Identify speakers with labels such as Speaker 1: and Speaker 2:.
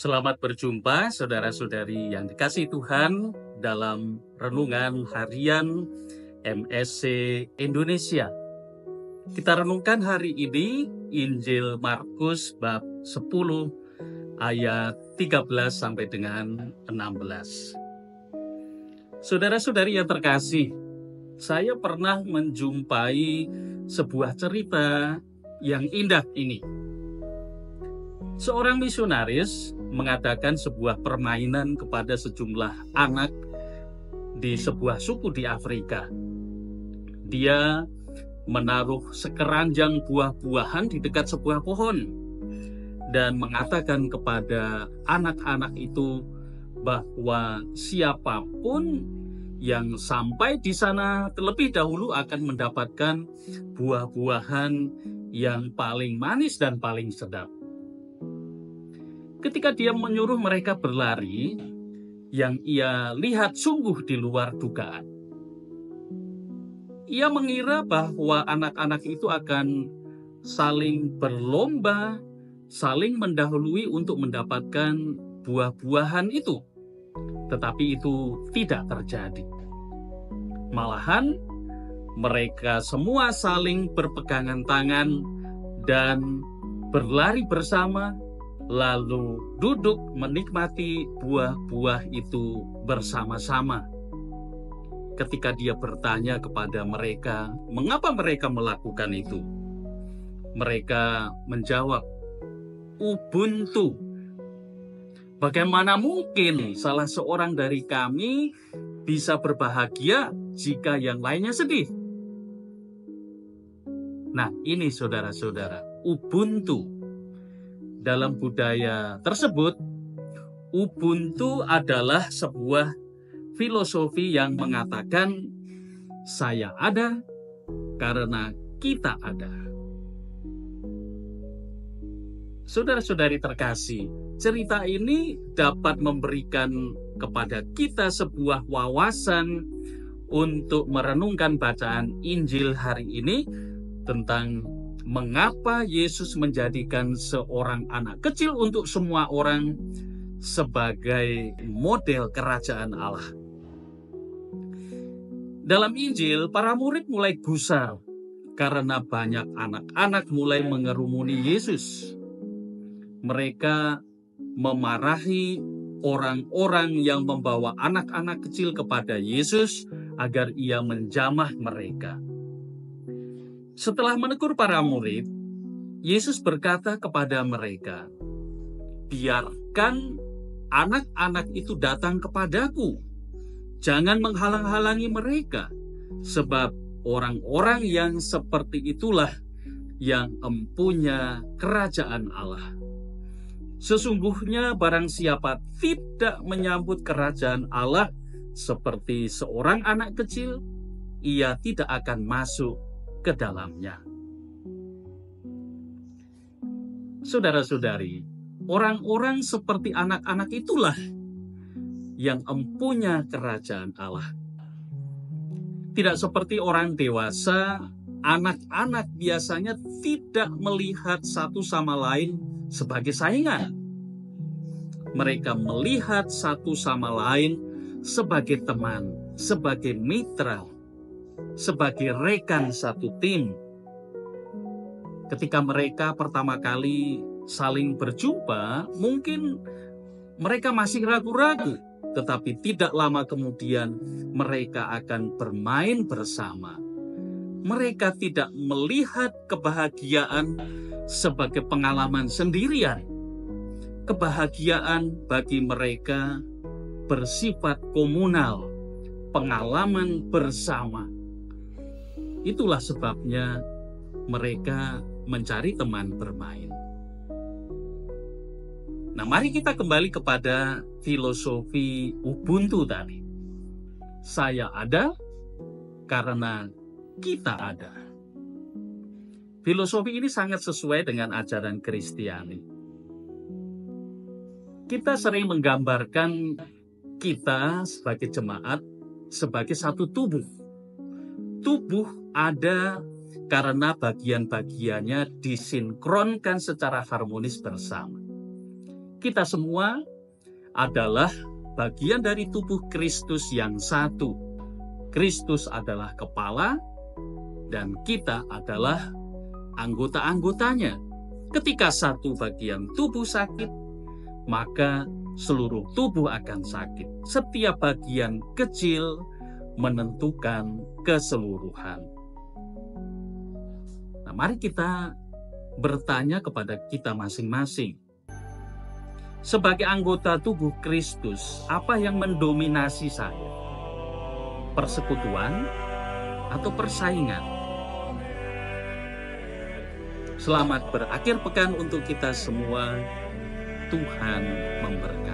Speaker 1: Selamat berjumpa saudara-saudari yang dikasihi Tuhan dalam renungan harian MSC Indonesia. Kita renungkan hari ini Injil Markus bab 10 ayat 13 sampai dengan 16. Saudara-saudari yang terkasih, saya pernah menjumpai sebuah cerita yang indah ini. Seorang misionaris mengadakan sebuah permainan kepada sejumlah anak di sebuah suku di Afrika. Dia menaruh sekeranjang buah-buahan di dekat sebuah pohon dan mengatakan kepada anak-anak itu bahwa siapapun yang sampai di sana terlebih dahulu akan mendapatkan buah-buahan yang paling manis dan paling sedap. Ketika dia menyuruh mereka berlari, yang ia lihat sungguh di luar dugaan. Ia mengira bahwa anak-anak itu akan saling berlomba, saling mendahului untuk mendapatkan buah-buahan itu. Tetapi itu tidak terjadi. Malahan, mereka semua saling berpegangan tangan dan berlari bersama, lalu duduk menikmati buah-buah itu bersama-sama. Ketika dia bertanya kepada mereka, mengapa mereka melakukan itu? Mereka menjawab, Ubuntu. Bagaimana mungkin salah seorang dari kami bisa berbahagia jika yang lainnya sedih? Nah, ini saudara-saudara, Ubuntu. Dalam budaya tersebut, Ubuntu adalah sebuah filosofi yang mengatakan saya ada karena kita ada. Saudara-saudari terkasih, cerita ini dapat memberikan kepada kita sebuah wawasan untuk merenungkan bacaan Injil hari ini tentang mengapa Yesus menjadikan seorang anak kecil untuk semua orang sebagai model kerajaan Allah. Dalam Injil, para murid mulai gusar karena banyak anak-anak mulai mengerumuni Yesus. Mereka memarahi orang-orang yang membawa anak-anak kecil kepada Yesus agar ia menjamah mereka. Setelah menegur para murid, Yesus berkata kepada mereka, biarkan anak-anak itu datang kepadaku. Jangan menghalang-halangi mereka, sebab orang-orang yang seperti itulah yang empunya kerajaan Allah. Sesungguhnya barang siapa tidak menyambut kerajaan Allah seperti seorang anak kecil, ia tidak akan masuk ke dalamnya. Saudara-saudari, orang-orang seperti anak-anak itulah yang empunya kerajaan Allah. Tidak seperti orang dewasa, anak-anak biasanya tidak melihat satu sama lain sebagai saingan. Mereka melihat satu sama lain sebagai teman, sebagai mitra, sebagai rekan satu tim. Ketika mereka pertama kali saling berjumpa, mungkin mereka masih ragu-ragu, tetapi tidak lama kemudian mereka akan bermain bersama. Mereka tidak melihat kebahagiaan sebagai pengalaman sendirian. Kebahagiaan bagi mereka bersifat komunal, pengalaman bersama. Itulah sebabnya mereka mencari teman bermain. Nah, mari kita kembali kepada filosofi Ubuntu tadi. Saya ada karena kita ada. Filosofi ini sangat sesuai dengan ajaran Kristiani. Kita sering menggambarkan kita sebagai jemaat sebagai satu tubuh. Tubuh ada karena bagian-bagiannya disinkronkan secara harmonis bersama. Kita semua adalah bagian dari tubuh Kristus yang satu. Kristus adalah kepala dan kita adalah anggota-anggotanya. Ketika satu bagian tubuh sakit, maka seluruh tubuh akan sakit. Setiap bagian kecil menentukan keseluruhan. Nah, mari kita bertanya kepada kita masing-masing. Sebagai anggota tubuh Kristus, apa yang mendominasi saya? Persekutuan atau persaingan? Selamat berakhir pekan untuk kita semua. Tuhan memberkati.